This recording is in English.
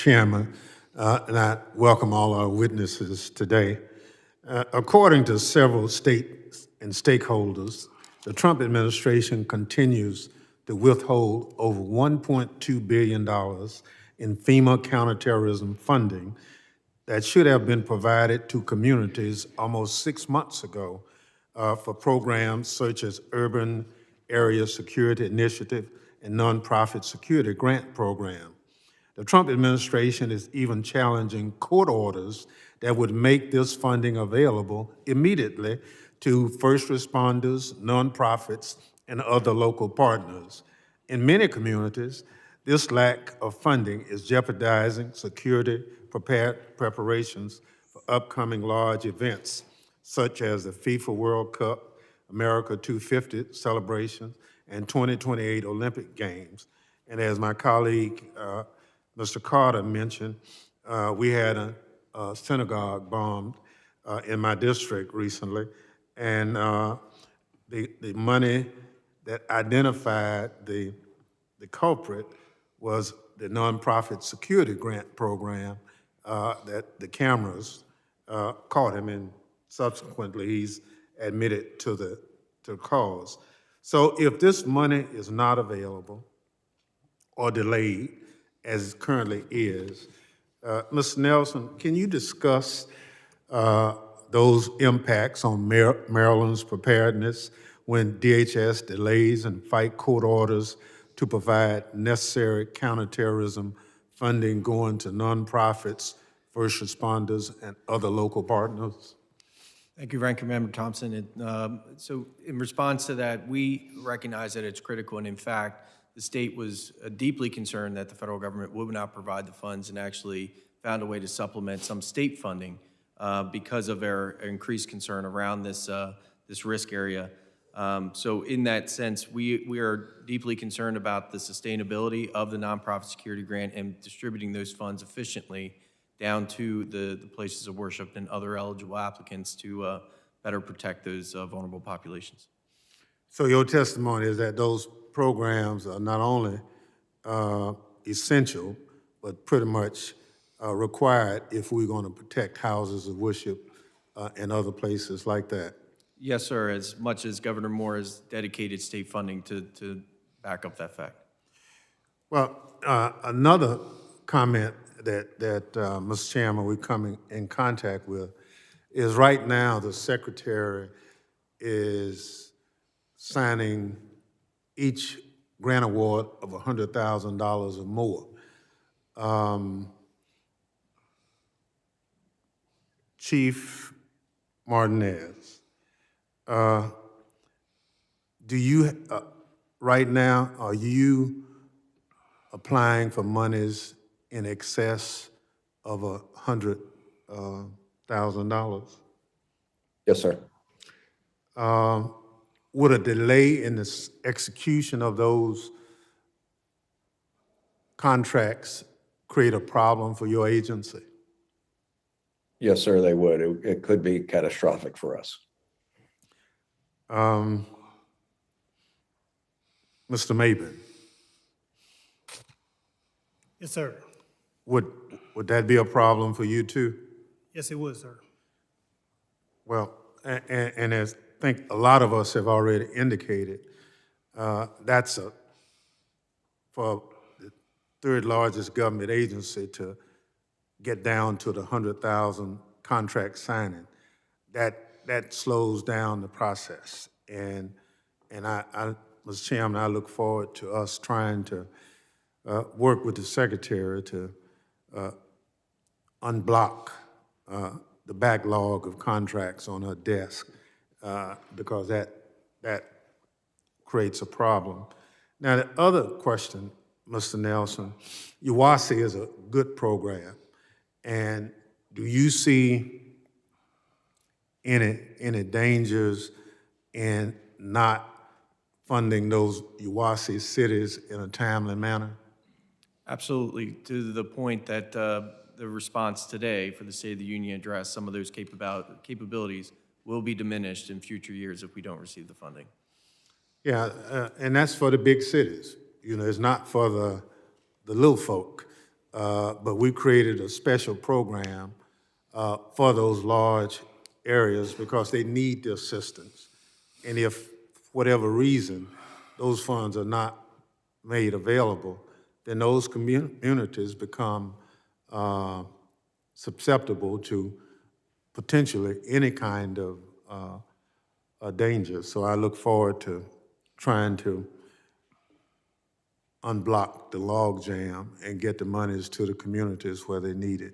Chairman, and I welcome all our witnesses today. According to several states and stakeholders, the Trump administration continues to withhold over $1.2 billion in FEMA counterterrorism funding that should have been provided to communities almost 6 months ago for programs such as Urban Area Security Initiative and Nonprofit Security Grant Program. The Trump administration is even challenging court orders that would make this funding available immediately to first responders, nonprofits, and other local partners. In many communities, this lack of funding is jeopardizing security preparations for upcoming large events, such as the FIFA World Cup, America 250 celebrations, and 2028 Olympic Games. And as my colleague, Mr. Carter mentioned, we had a synagogue bombed in my district recently, and the money that identified the culprit was the nonprofit security grant program that the cameras caught him, and subsequently he's admitted to the cause. So if this money is not available or delayed, as it currently is, Mr. Nelson, can you discuss those impacts on Maryland's preparedness when DHS delays and fight court orders to provide necessary counterterrorism funding going to nonprofits, first responders, and other local partners? Thank you, Ranking Member Thompson. So in response to that, we recognize that it's critical, and in fact, the state was deeply concerned that the federal government would not provide the funds and actually found a way to supplement some state funding because of our increased concern around this risk area. So in that sense, we are deeply concerned about the sustainability of the nonprofit security grant and distributing those funds efficiently down to the places of worship and other eligible applicants to better protect those vulnerable populations. So your testimony is that those programs are not only essential, but pretty much required if we're going to protect houses of worship and other places like that. Yes, sir, as much as Governor Moore has dedicated state funding to back up that fact. Well, another comment that Mr. Chairman, we're coming in contact with is right now the Secretary is signing each grant award of $100,000 or more. Chief Martinez, do you, right now, are you applying for monies in excess of $100,000? Yes, sir. Would a delay in the execution of those contracts create a problem for your agency? Yes, sir, they would. It could be catastrophic for us. Mr. Maben. Yes, sir. Would that be a problem for you too? Yes, it would, sir. Well, and as I think a lot of us have already indicated, that's for the third largest government agency to get down to the 100,000 contract signing. That slows down the process. And I, Mr. Chairman, I look forward to us trying to work with the Secretary to unblock the backlog of contracts on her desk because that creates a problem. Now, the other question, Mr. Nelson, UWASI is a good program, and do you see any dangers in not funding those UWASI cities in a timely manner? Absolutely, to the point that the response today for the State of the Union address, some of those capabilities will be diminished in future years if we don't receive the funding. Yeah, and that's for the big cities. You know, it's not for the little folk. but we created a special program for those large areas because they need the assistance. And if, for whatever reason, those funds are not made available, then those communities become susceptible to potentially any kind of danger. So I look forward to trying to unblock the log jam and get the monies to the communities where they need it.